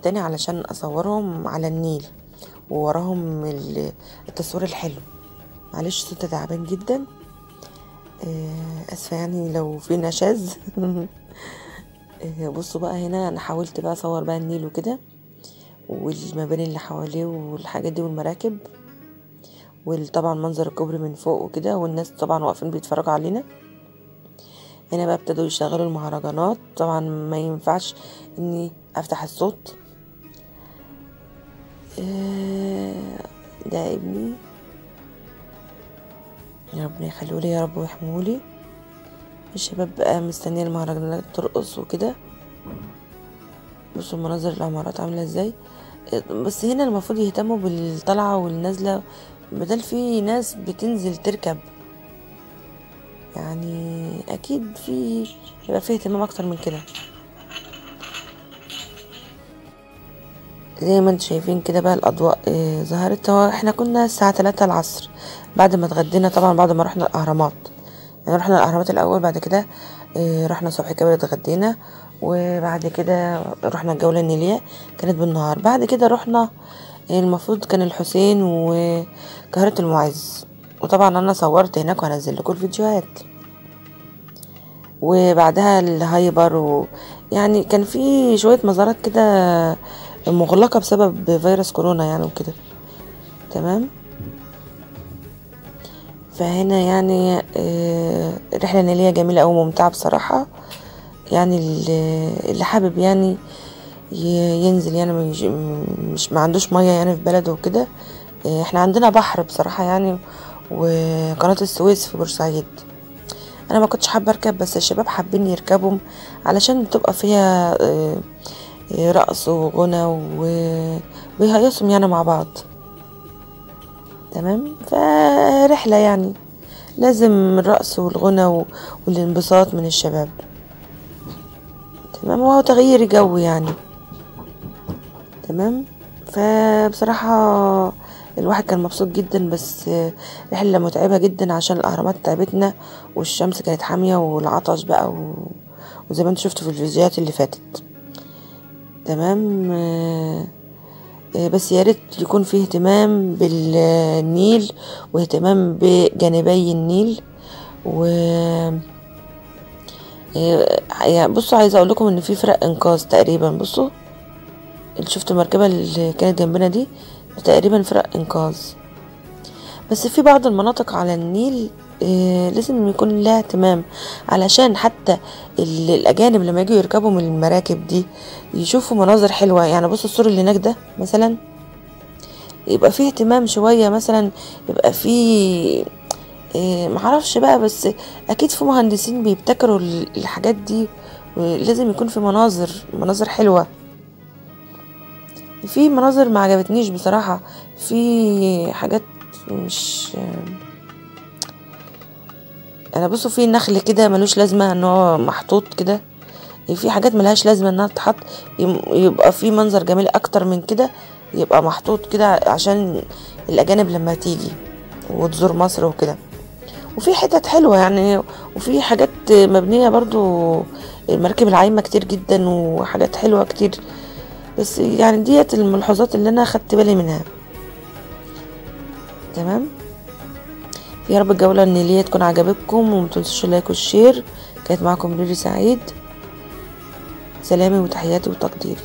التاني علشان اصورهم على النيل ووراهم التصوير الحلو. معلش صوتي تعبان جدا، اسفه يعني لو في نشاز. بصوا بقى هنا انا حاولت بقى اصور بقى النيل وكده والمباني اللي حواليه والحاجات دي والمراكب، وطبعا منظر الكوبري من فوق وكده، والناس طبعا واقفين بيتفرجوا علينا. هنا بقى ابتدوا يشغلوا المهرجانات، طبعا ما ينفعش اني افتح الصوت. ده ابني، يا ربنا يخليه لي يا رب ويحمولي. الشباب بقى مستنيه المهرجانات ترقص وكده. بصوا مناظر العمارات عامله ازاي. بس هنا المفروض يهتموا بالطلعه والنازله، بدل في ناس بتنزل تركب، يعني اكيد يبقى فيه اهتمام اكتر من كده. زي ما انتم شايفين كده بقى الاضواء ظهرت. هو احنا كنا الساعه 3 العصر بعد ما اتغدينا، طبعا بعد ما رحنا الاهرامات. يعني رحنا الاهرامات الاول، بعد كده رحنا صبحي كباب اتغدينا، وبعد كده رحنا الجوله النيليه كانت بالنهار. بعد كده رحنا المفروض كان الحسين وكهرة المعز، وطبعا انا صورت هناك وهنزل لكم الفيديوهات. وبعدها الهايبر يعني كان في شويه مزارات كده مغلقه بسبب فيروس كورونا يعني وكده. تمام. فهنا يعني الرحله النيليه جميله أوي وممتعه بصراحه. يعني اللي حابب يعني ينزل، يعني مش ما عندوش ميه يعني في بلده وكده. احنا عندنا بحر بصراحه يعني، وقناه السويس في بورسعيد. انا ما كنتش حابه اركب، بس الشباب حابين يركبوا علشان بتبقى فيها رقص وغنى ويهيصوا يعني مع بعض. تمام. فرحله يعني لازم الرقص والغنى والانبساط من الشباب. تمام. وهو تغيير جو يعني. تمام. فبصراحة الواحد كان مبسوط جدا، بس رحلة متعبة جدا عشان الأهرامات تعبتنا، والشمس كانت حامية والعطش بقى وزي ما انتوا شفتوا في الفيديوهات اللي فاتت. تمام. بس ياريت يكون فيه اهتمام بالنيل واهتمام بجانبي النيل. و يعني بصوا عايزة اقول لكم ان في فرق انقاذ تقريبا. بصوا اللي شفتوا المركبة اللي كانت جنبنا دي تقريبا فرق انقاذ. بس في بعض المناطق على النيل لازم يكون لها اهتمام، علشان حتى الاجانب لما يجوا يركبوا من المراكب دي يشوفوا مناظر حلوة. يعني بصوا السور اللي هناك ده مثلا، يبقى فيه اهتمام شوية، مثلا يبقى فيه معرفش بقى، بس اكيد في مهندسين بيبتكروا الحاجات دي، ولازم يكون في مناظر حلوة. في مناظر ما عجبتنيش بصراحة، في حاجات مش انا بصوا في نخل كده ملوش لازمة ان هو محطوط كده، في حاجات ملهاش لازمة انها تتحط. يبقى في منظر جميل اكتر من كده يبقى محطوط كده عشان الاجانب لما تيجي وتزور مصر وكده. وفي حتت حلوة يعني، وفي حاجات مبنية برضو، المراكب العايمة كتير جدا وحاجات حلوة كتير. بس يعني ديت الملحوظات اللي انا خدت بالي منها. تمام. يا رب الجولة النيلية تكون عجبتكم، ومتنسوش اللايك والشير. كانت معكم ريري سعيد. سلامي وتحياتي وتقديري.